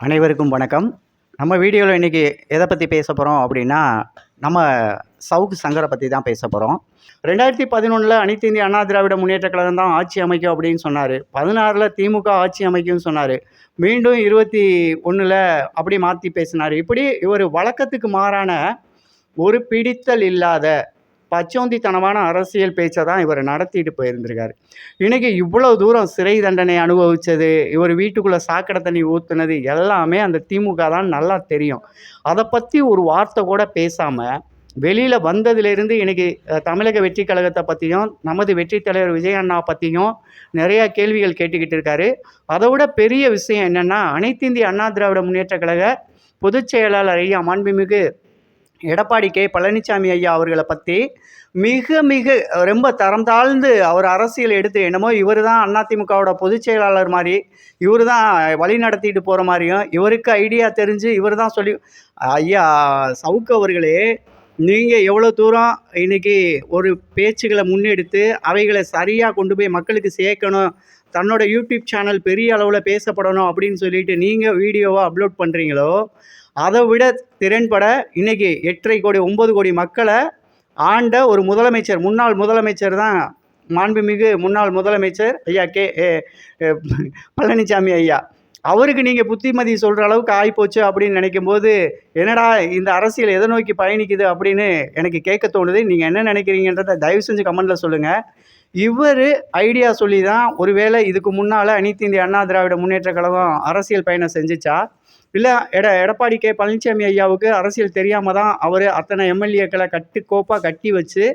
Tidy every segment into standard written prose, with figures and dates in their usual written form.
அனைவருக்கும் வணக்கம். நம்ம வீடியோவில் இன்றைக்கி எதை பற்றி பேச போகிறோம் அப்படின்னா, நம்ம சவுக்கு சங்கரை பற்றி தான் பேச போகிறோம். 2011 அனைத்து இந்திய அண்ணா திராவிட முன்னேற்ற கழகம் தான் ஆட்சி அமைக்கும் அப்படின்னு சொன்னார். 16 திமுக ஆட்சி அமைக்கும்னு சொன்னார். மீண்டும் 21 அப்படி மாற்றி பேசினார். இப்படி இவர் வழக்கத்துக்கு மாறான ஒரு பிடித்தல் இல்லாத பச்சோந்தித்தனமான அரசியல் பேச்சை தான் இவர் நடத்திட்டு போயிருந்திருக்காரு. இன்றைக்கி இவ்வளோ தூரம் சிறை தண்டனை அனுபவித்தது, இவர் வீட்டுக்குள்ளே சாக்கடை தண்ணி ஊற்றுனது எல்லாமே அந்த திமுக தான் நல்லா தெரியும். அதை பற்றி ஒரு வார்த்தை கூட பேசாமல் வெளியில் வந்ததுலேருந்து இன்றைக்கி தமிழக வெற்றி கழகத்தை பற்றியும் நமது வெற்றி தலைவர் விஜய் அண்ணா பற்றியும் நிறையா கேள்விகள் கேட்டுக்கிட்டு இருக்காரு. அதை விட பெரிய விஷயம் என்னென்னா, அனைத்து இந்திய அண்ணா திராவிட முன்னேற்ற கழக பொதுச் செயலாளர் ஐயா மாண்புமிகு எடப்பாடி கே பழனிசாமி ஐயா அவர்களை பற்றி மிக மிக ரொம்ப தரம் தாழ்ந்து அவர் அரசியல் எடுத்து என்னமோ இவர் தான் அதிமுகவோட பொதுச் செயலாளர் மாதிரி, இவர் தான் வழி நடத்திட்டு போகிற மாதிரியும், இவருக்கு ஐடியா தெரிஞ்சு இவர் தான் சொல்லி, ஐயா சவுக்கு அவர்களே, நீங்கள் எவ்வளோ தூரம் இன்றைக்கி ஒரு பேச்சுகளை முன்னெடுத்து அவைகளை சரியாக கொண்டு போய் மக்களுக்கு சேர்க்கணும், தன்னோட யூடியூப் சேனல் பெரிய அளவில் பேசப்படணும் அப்படின்னு சொல்லிட்டு நீங்கள் வீடியோவை அப்லோட் பண்ணுறீங்களோ, அதை விட திறன்பட இன்றைக்கி 8.5 கோடி 9 கோடி மக்களை ஆண்ட ஒரு முதலமைச்சர், முன்னாள் முதலமைச்சர் தான் மாண்புமிகு முன்னாள் முதலமைச்சர் ஐயா பழனிசாமி ஐயா. அவருக்கு நீங்கள் புத்திமதி சொல்கிற அளவுக்கு ஆகிப்போச்சு அப்படின்னு நினைக்கும்போது, என்னடா இந்த அரசியல் எதை நோக்கி பயணிக்குது அப்படின்னு எனக்கு கேட்க தோணுது. நீங்கள் என்ன நினைக்கிறீங்கன்றதை தயவு செஞ்சு கமெண்டில் சொல்லுங்கள். இவர் ஐடியா சொல்லி தான் ஒருவேளை இதுக்கு முன்னால் அனைத்து இந்திய அண்ணா திராவிட முன்னேற்ற கழகம் அரசியல் பயணம் செஞ்சுச்சா, இல்லை எடப்பாடி கே பழனிசாமி ஐயாவுக்கு அரசியல் தெரியாமல் தான் அவர் அத்தனை எம்எல்ஏக்களை கட்டுக்கோப்பாக கட்டி வச்சு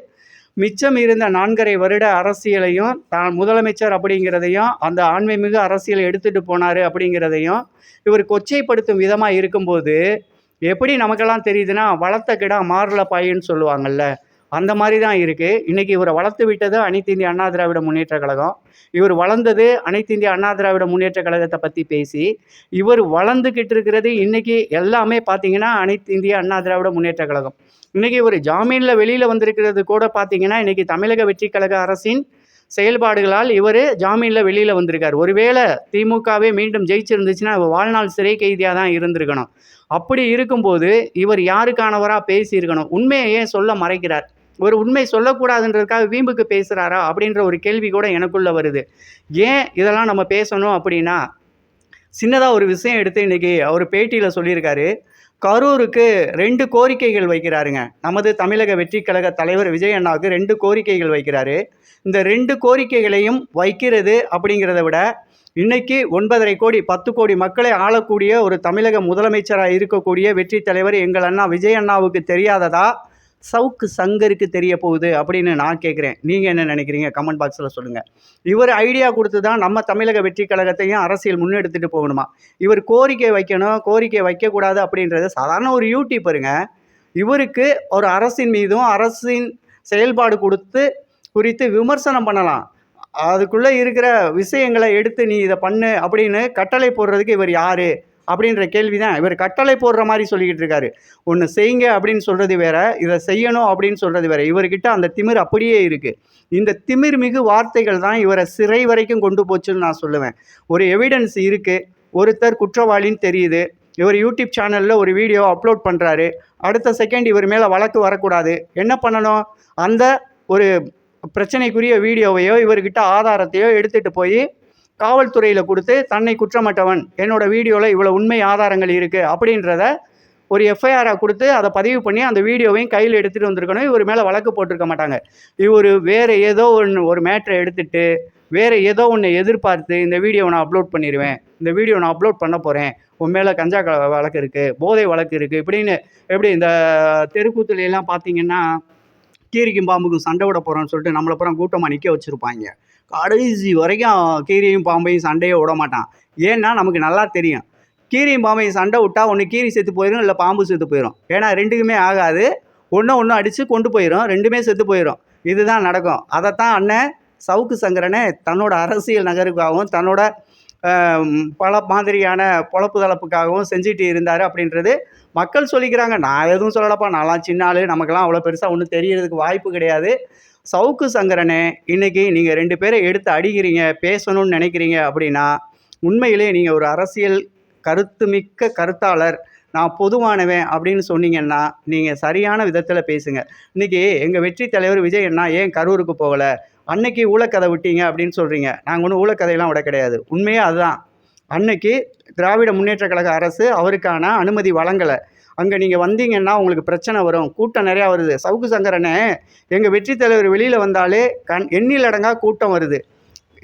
மிச்சம் இருந்த 4.5 வருட அரசியலையும் தான் முதலமைச்சர் அப்படிங்கிறதையும் அந்த ஆண்மைமிகு அரசியலை எடுத்துகிட்டு போனார் அப்படிங்கிறதையும் இவர் கொச்சைப்படுத்தும் விதமாக இருக்கும்போது எப்படி நமக்கெல்லாம் தெரியுதுன்னா, வளர்த்த கிடா மாறல பாயின்னு சொல்லுவாங்கள்ல, அந்த மாதிரி தான் இருக்குது. இன்றைக்கி இவரை வளர்த்து விட்டது அனைத்து இந்திய அண்ணா திராவிட முன்னேற்ற கழகம். இவர் வளர்ந்தது அனைத்து இந்திய அண்ணா திராவிட முன்னேற்ற கழகத்தை பற்றி பேசி, இவர் வளர்ந்துக்கிட்டு இருக்கிறது இன்றைக்கி எல்லாமே பார்த்திங்கன்னா அனைத்து இந்திய அண்ணா திராவிட முன்னேற்ற கழகம். இன்றைக்கி இவர் ஜாமீனில் வெளியில் வந்திருக்கிறது கூட பார்த்திங்கன்னா இன்றைக்கி தமிழக வெற்றி கழக அரசின் செயல்பாடுகளால் இவர் ஜாமீனில் வெளியில் வந்திருக்கார். ஒருவேளை திமுகவே மீண்டும் ஜெயிச்சிருந்துச்சுன்னா இவர் வாழ்நாள் சிறை கைதியாக தான் இருந்திருக்கணும். அப்படி இருக்கும்போது இவர் யாருக்கானவராக பேசியிருக்கணும்? உண்மையை ஏன் சொல்ல மறைக்கிறார்? ஒரு உண்மை சொல்லக்கூடாதுன்றதுக்காக வீம்புக்கு பேசுகிறாரா அப்படின்ற ஒரு கேள்வி கூட எனக்குள்ளே வருது. ஏன் இதெல்லாம் நம்ம பேசணும் அப்படின்னா, சின்னதாக ஒரு விஷயம் எடுத்து இன்றைக்கி அவர் பேட்டியில் சொல்லியிருக்காரு. கரூருக்கு 2 கோரிக்கைகள் வைக்கிறாருங்க. நமது தமிழக வெற்றி கழக தலைவர் விஜய் அண்ணாவுக்கு 2 கோரிக்கைகள் வைக்கிறாரு. இந்த 2 கோரிக்கைகளையும் வைக்கிறது அப்படிங்கிறத விட, இன்றைக்கி 9.5 கோடி 10 கோடி மக்களை ஆளக்கூடிய ஒரு தமிழக முதலமைச்சராக இருக்கக்கூடிய வெற்றி தலைவர் எங்கள் அண்ணா விஜய் அண்ணாவுக்கு தெரியாததா சவுக்கு சங்கருக்கு தெரிய போகுது அப்படின்னு நான் கேட்குறேன். நீங்கள் என்ன நினைக்கிறீங்க? கமெண்ட் பாக்ஸில் சொல்லுங்கள். இவர் ஐடியா கொடுத்து தான் நம்ம தமிழக வெற்றி கழகத்தையும் அரசியல் முன்னெடுத்துட்டு போகணுமா? இவர் கோரிக்கை வைக்கணும், கோரிக்கை வைக்கக்கூடாது அப்படின்றது சாதாரண ஒரு யூடியூபருங்க. இவருக்கு ஒரு அரசின் மீதும் அரசின் செயல்பாடு குறித்து விமர்சனம் பண்ணலாம். அதுக்குள்ளே இருக்கிற விஷயங்களை எடுத்து நீ இதை பண்ணு அப்படின்னு கட்டளை போடுறதுக்கு இவர் யார் அப்படின்ற கேள்வி தான். இவர் கட்டளை போடுற மாதிரி சொல்லிக்கிட்டு இருக்காரு. ஒன்று செய்யுங்க அப்படின்னு சொல்கிறது வேற, இதை செய்யணும் அப்படின்னு சொல்கிறது வேற. இவர்கிட்ட அந்த திமிர் அப்படியே இருக்குது. இந்த திமிர் மிகு வார்த்தைகள் தான் இவரை சிறை வரைக்கும் கொண்டு போச்சுன்னு நான் சொல்லுவேன். ஒரு எவிடன்ஸ் இருக்குது, ஒருத்தர் குற்றவாளின்னு தெரியுது. இவர் யூடியூப் சேனலில் ஒரு வீடியோ அப்லோட் பண்ணுறாரு. அடுத்த செகண்ட் இவர் மேலே வழக்கு வரக்கூடாது. என்ன பண்ணணும்? அந்த ஒரு பிரச்சனைக்குரிய வீடியோவையோ இவர்கிட்ட ஆதாரத்தையோ எடுத்துகிட்டு போய் காவல்துறையில் கொடுத்து, தன்னை குற்றமற்றவன், என்னோட வீடியோவில் இவ்வளோ உண்மை ஆதாரங்கள் இருக்குது அப்படின்றத ஒரு எஃப்ஐஆராக கொடுத்து அதை பதிவு பண்ணி அந்த வீடியோவையும் கையில் எடுத்துகிட்டு வந்திருக்கணும். இவர் மேலே வழக்கு போட்டிருக்க மாட்டாங்க. இவர் வேறு ஏதோ ஒரு மேட்ரை எடுத்துகிட்டு வேறு ஏதோ ஒன்று எதிர்பார்த்து, இந்த வீடியோவை நான் அப்லோட் பண்ணிடுவேன், இந்த வீடியோ நான் அப்லோட் பண்ண போகிறேன், உன் மேலே கஞ்சா வழக்கு இருக்குது, போதை வழக்கு இருக்குது இப்படின்னு எப்படி இந்த தெருக்கூத்துலையெல்லாம் பார்த்தீங்கன்னா கீரிக்கும் பாம்புக்கும் சண்டை விட போகிறோன்னு சொல்லிட்டு நம்மளை அப்புறம் கூட்டமாக நிற்க வச்சுருப்பாங்க. கடைசி வரைக்கும் கீரியும் பாம்பையும் சண்டையே விட மாட்டான். ஏன்னா நமக்கு நல்லா தெரியும், கீரியும் பாம்பையும் சண்டை விட்டால் ஒன்று கீரி செத்து போயிடும், இல்லை பாம்பு செத்து போயிடும். ஏன்னா ரெண்டுக்குமே ஆகாது. ஒன்று அடித்து கொண்டு போயிடும், ரெண்டுமே செத்து போயிடும். இதுதான் நடக்கும். அதைத்தான் அண்ணன் சவுக்கு சங்கரனை தன்னோட அரசியல் நகருக்காகவும் தன்னோட பல மாதிரியான பொழப்பு தளப்புக்காகவும் செஞ்சுட்டு இருந்தார் அப்படின்றது மக்கள் சொல்லிக்கிறாங்க. நான் எதுவும் சொல்லலப்பா, நான்லாம் சின்ன ஆள், நமக்கெல்லாம் அவ்வளோ பெருசாக ஒன்றும் தெரியறதுக்கு வாய்ப்பு கிடையாது. சவுக்கு சங்கரனே, இன்றைக்கி நீங்கள் 2 பேரை எடுத்து அடிக்கிறீங்க, பேசணும்னு நினைக்கிறீங்க அப்படின்னா, உண்மையிலே நீங்கள் ஒரு அரசியல் கருத்துமிக்க கருத்தாளர், நான் பொதுவானவன் அப்படின்னு சொன்னீங்கன்னா, நீங்க சரியான விதத்தில பேசுங்க. இன்னைக்கு எங்க வெற்றி தலைவர் விஜய் அண்ணா ஏன் கரூருக்கு போகல? அன்னைக்கு ஊழக்கதை விட்டீங்க அப்படின்னு சொல்றீங்க. நாங்க ஒண்ணும் ஊழக்கதையெல்லாம் விட கிடையாது. உண்மையே அதுதான். அன்னைக்கு திராவிட முன்னேற்றக் கழக அரசு அவருக்கான அனுமதி வழங்கல. அங்க நீங்க வந்தீங்கன்னா உங்களுக்கு பிரச்சனை வரும். கூட்டம் நெறையா வருது. சவுக்கு சங்கர் அண்ணே, எங்க வெற்றி தலைவர் வெளியில வந்தாலே எண்ணில் அடங்கா கூட்டம் வருது.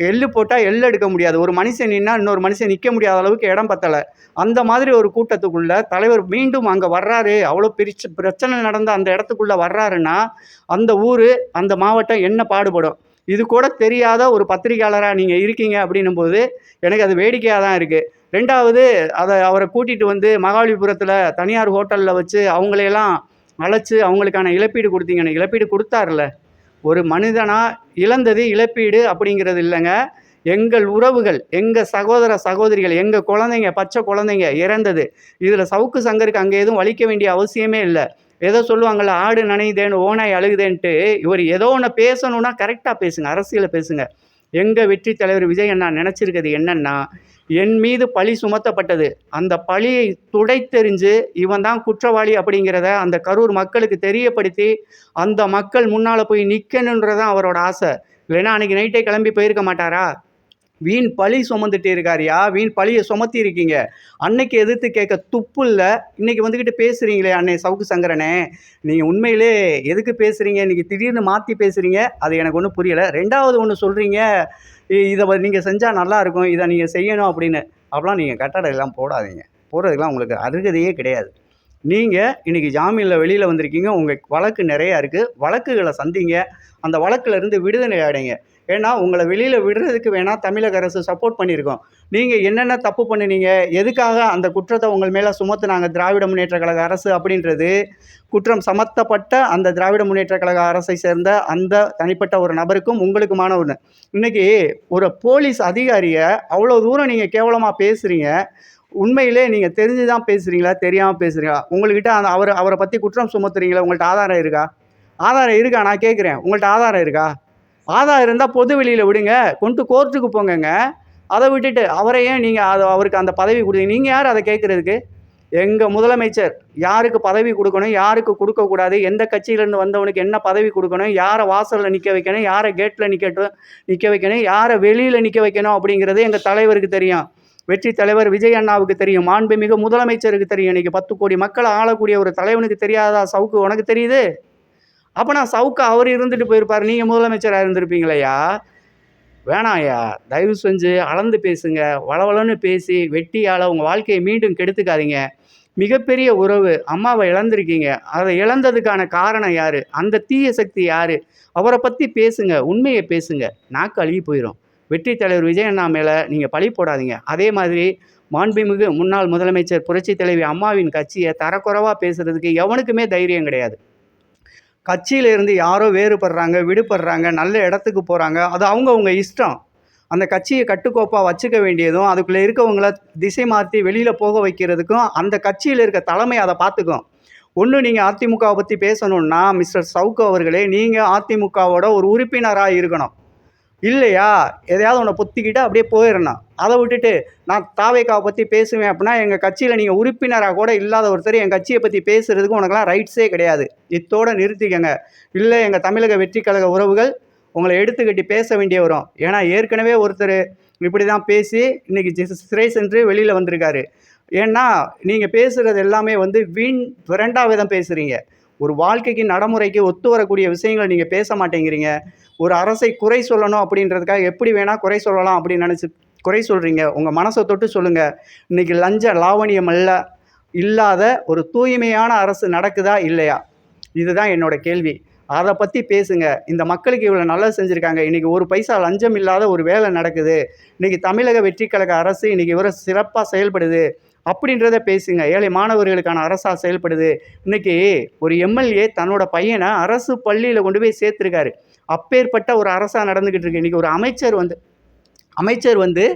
எள்ளு போட்டா எள்ளு எடுக்க முடியாது. ஒரு மனுஷன் நின்னா இன்னொரு மனுஷன் நிக்க முடியாத அளவுக்கு இடம் பத்தல. அந்த மாதிரி ஒரு கூட்டத்துக்குள்ள தலைவர் மீண்டும் அங்க வர்றாரு. அவ்வளோ பிரச்சனை நடந்த அந்த இடத்துக்குள்ள வர்றாருன்னா, அந்த ஊரு, அந்த மாவட்டம் என்ன பாடுபடும்? இது கூட தெரியாத ஒரு பத்திரிக்கையாளரா நீங்க இருக்கீங்க அப்படின்னும்போது, எனக்கு அது வேடிக்கையா தான் இருக்கு. 2வது அவர கூட்டிட்டு வந்து மகாபலிபுரத்துல தனியார் ஹோட்டல்ல வச்சு அவங்களையெல்லாம் அழைச்சு அவங்களுக்கான இழப்பீடு குடுத்தீங்கன்னு. இழப்பீடு குடுத்தாருல்ல. ஒரு மனிதனா இழந்தது இழப்பீடு அப்படிங்கிறது இல்லைங்க. எங்கள் உறவுகள், எங்க சகோதர சகோதரிகள், எங்க குழந்தைங்க, பச்சை குழந்தைங்க இறந்தது. இதில் சவுக்கு சங்கருக்கு அங்கே எதுவும் வலிக்க வேண்டிய அவசியமே இல்லை. ஏதோ சொல்லுவாங்கள்ல, ஆடு நனையுதேன்னு ஓநாய் அழுகுதேன்ட்டு, இவர் ஏதோ ஒன்று பேசணும்னா கரெக்டாக பேசுங்க, அரசியலை பேசுங்க. எங்க வெற்றி தலைவர் விஜய் அண்ணா நினைச்சிருக்கிறது என்னன்னா, என் மீது பழி சுமத்தப்பட்டது. அந்த பழியை துடைத்தெறிஞ்சு, இவன் தான் குற்றவாளி அப்படிங்கிறத அந்த கரூர் மக்களுக்கு தெரியப்படுத்தி, அந்த மக்கள் முன்னால போய் நிக்கணுன்றது தான் அவரோட ஆசை. இல்லைன்னா அன்னைக்கு நைட்டே கிளம்பி போயிருக்க மாட்டாரா? வீண் பழி சுமந்துட்டு இருக்காருயா. வீண் பழிய சுமத்தி இருக்கீங்க. அன்னைக்கு எதிர்த்து கேட்க துப்பு இல்ல. இன்னைக்கு வந்துகிட்டு பேசுறீங்களே அண்ணே சவுக்கு சங்கரனே, நீங்க உண்மையிலே எதுக்கு பேசுறீங்க? இன்னைக்கு திடீர்னு மாத்தி பேசுறீங்க. அது எனக்கு ஒண்ணும் புரியல. 2வது ஒண்ணு சொல்றீங்க, இத நீங்க செஞ்சா நல்லா இருக்கும். இத நீங்க செய்யணும் அப்படின்னு. அப்பலாம் நீங்க கட்டடம் எல்லாம் போடாதீங்க. போடுறதுக்கெல்லாம் உங்களுக்கு அருகதையே கிடையாது. நீங்க இன்னைக்கு ஜாமீன்ல வெளியில வந்திருக்கீங்க. உங்க வழக்கு நெறையா இருக்கு. வழக்குகள சந்திங்க. அந்த வழக்குல இருந்து விடுதலை அடைங்க. ஏன்னா, உங்கள வெளியில விடுறதுக்கு வேணா தமிழக அரசு சப்போர்ட் பண்ணியிருக்கும். நீங்க என்னென்ன தப்பு பண்ணுனீங்க? எதுக்காக அந்த குற்றத்த உங்கள் மேல சுமத்துனாங்க திராவிட முன்னேற்றக் கழக அரசு அப்படின்றது, குற்றம் சமத்தப்பட்ட அந்த திராவிட முன்னேற்றக் கழக அரசை சேர்ந்த அந்த தனிப்பட்ட ஒரு நபருக்கும் உங்களுக்குமான ஒண்ணு. இன்னைக்கு ஒரு போலீஸ் அதிகாரிய அவ்வளோ தூரம் நீங்க கேவலமா பேசுறீங்க. உண்மையிலே நீங்க தெரிஞ்சு தான் பேசுறீங்களா? தெரியாம பேசுறீங்களா? உங்கள்கிட்ட அந்த அவர பத்தி குற்றம் சுமத்துறீங்களே, உங்கள்ட்ட ஆதாரம் இருக்கா? ஆதாரம் இருக்கா? நான் கேட்கிறேன். உங்கள்ட்ட ஆதாரம் இருக்கா? ஆதாரம் இருந்தா பொது வெளியில விடுங்க. கொண்டு கோர்ட்டுக்கு போங்கங்க. அத விட்டுட்டு அவர ஏன் நீங்க அவருக்கு அந்த பதவி குடுத்தீங்க? நீங்க யாரு அத கேட்கறதுக்கு? எங்க முதலமைச்சர் யாருக்கு பதவி குடுக்கணும்? யாருக்கு குடுக்கக்கூடாது? எந்த கட்சியிலேருந்து வந்தவனுக்கு என்ன பதவி குடுக்கணும்? யார வாசல்ல நிக்க வைக்கணும்? யார கேட்ல நிக்க வைக்கணும்? யார வெளியில நிக்க வைக்கணும்? அப்படிங்கிறது எங்க தலைவருக்கு தெரியும். வெற்றி தலைவர் விஜய் அண்ணாவுக்கு தெரியும். மாண்புமிகு முதலமைச்சருக்கு தெரியும். இன்னைக்கு 10 கோடி மக்கள ஆளக்கூடிய ஒரு தலைவனுக்கு தெரியாதா சவுக்கு? உனக்கு தெரியுது? அப்பனா சவுக்கு அவரு இருந்துட்டு போயிருப்பாரு. நீங்க முதலமைச்சரா இருந்திருப்பீங்களேய்யா! வேணாம்யா. தயவு செஞ்சு அளந்து பேசுங்க. வளவளன்னு பேசி வெட்டியால உங்க வாழ்க்கைய மீண்டும் கெடுத்துக்காதீங்க. மிகப்பெரிய உறவு. அம்மாவ இழந்திருக்கீங்க. அத இழந்ததுக்கான காரணம் யாரு? அந்த தீய சக்தி யாரு? அவர பத்தி பேசுங்க. உண்மைய பேசுங்க. நாக்கு அழுகி போயிரும். வெற்றி தலைவர் விஜய் அண்ணா மேல நீங்க பழி போடாதீங்க. அதே மாதிரி மாண்புமிகு முன்னாள் முதலமைச்சர் புரட்சித் தலைவி அம்மாவின் கட்சிய தரக்குறைவா பேசுறதுக்கு எவனுக்குமே தைரியம் கிடையாது. கட்சியில இருந்து யாரோ வேறுபடுறாங்க, விடுபடுறாங்க, நல்ல இடத்துக்கு போறாங்க. அது அவங்கவங்க இஷ்டம். அந்த கட்சிய கட்டுக்கோப்பா வச்சுக்க வேண்டியதும், அதுக்குள்ள இருக்கவங்கள திசை மாத்தி வெளியில போக வைக்கிறதுக்கும், அந்த கட்சியில இருக்க தலைமை அத பார்த்துக்கும். ஒண்ணு நீங்க அதிமுகவ பத்தி பேசணும்னா, மிஸ்டர் சவுக்கு அவர்களே, நீங்க அதிமுகவோட ஒரு உறுப்பினரா இருக்கணும். இல்லையா, எதையாவது ஒண்ண பொத்திக்கிட்டு அப்படியே போயிறணும். அத விட்டுட்டு, நான் தாவேக்காவ பத்தி பேசுவேன் அப்படின்னா, எங்க கட்சியில நீங்க உறுப்பினரா கூட இல்லாத ஒருத்தர் என் கட்சிய பத்தி பேசுறதுக்கு உனக்கெல்லாம் ரைட்ஸே கிடையாது. இத்தோட நிறுத்திக்கங்க. இல்ல எங்க தமிழக வெற்றிக் கழக உறவுகள் உங்கள எடுத்துக்கட்டி பேச வேண்டிய வரும். ஏன்னா, ஏற்கனவே ஒருத்தரு இப்படிதான் பேசி இன்னைக்கு சிறை சென்று வெளியில வந்திருக்காரு. ஏன்னா, நீங்க பேசுறது எல்லாமே வந்து வீண் விரண்டாவிதம் பேசுறீங்க. ஒரு வாழ்க்கைக்கு நடைமுறைக்கு ஒத்து வரக்கூடிய விஷயங்கள நீங்க பேச மாட்டேங்கிறீங்க. ஒரு அரசை குறை சொல்லணும் அப்படின்றதுக்காக எப்படி வேணா குறை சொல்லலாம் அப்படின்னு நினைச்சு குறை சொல்றீங்க. உங்க மனச தொட்டு சொல்லுங்க. இன்னைக்கு லஞ்ச லாவணியம் இல்லாத ஒரு தூய்மையான அரசு நடக்குதா? இல்லையா? இதுதான் என்னோட கேள்வி. அத பத்தி பேசுங்க. இந்த மக்களுக்கு இவ்வளோ நல்லது செஞ்சிருக்காங்க. இன்னைக்கு ஒரு பைசா லஞ்சம் இல்லாத ஒரு வேலை நடக்குது. இன்னைக்கு தமிழக வெற்றிக் கழக அரசு இன்னைக்கு இவ்வளோ சிறப்பா செயல்படுது. அப்படின்றத பேசுங்க. ஏழை மாணவர்களுக்கான அரசா செயல்படுது. இன்னைக்கு ஒரு எம்எல்ஏ தன்னோட பையன அரசு பள்ளியில கொண்டு போய் சேர்த்துருக்காரு. அப்பேற்பட்ட ஒரு அரசா நடந்துகிட்டு இருக்கு. இன்னைக்கு ஒரு அமைச்சர் வந்து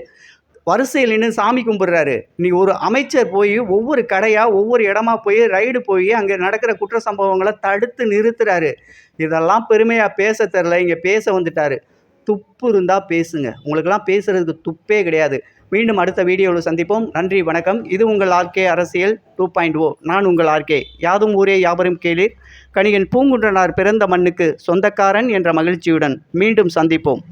வரிசையில் நின்னு சாமி கும்பிடுறாரு. இன்னைக்கு ஒரு அமைச்சர் போய் ஒவ்வொரு கடையா, ஒவ்வொரு இடமா போய் ரைடு போய் அங்க நடக்கிற குற்ற சம்பவங்கள தடுத்து நிறுத்துறாரு. இதெல்லாம் பெருமையா பேச தெரியல. இங்க பேச வந்துட்டாரு. துப்பு இருந்தா பேசுங்க. உங்களுக்கெல்லாம் பேசுறதுக்கு துப்பே கிடையாது. மீண்டும் அடுத்த வீடியோவில் சந்திப்போம். நன்றி, வணக்கம். இது உங்கள் ஆர்கே அரசியல் 2.0. நான் உங்கள் ஆர்கே. யாதும் ஊரே யாவரும் கேளீர். கணிகன் பூங்குன்றனார் பிறந்த மண்ணுக்கு சொந்தக்காரன் என்ற மகிழ்ச்சியுடன் மீண்டும் சந்திப்போம்.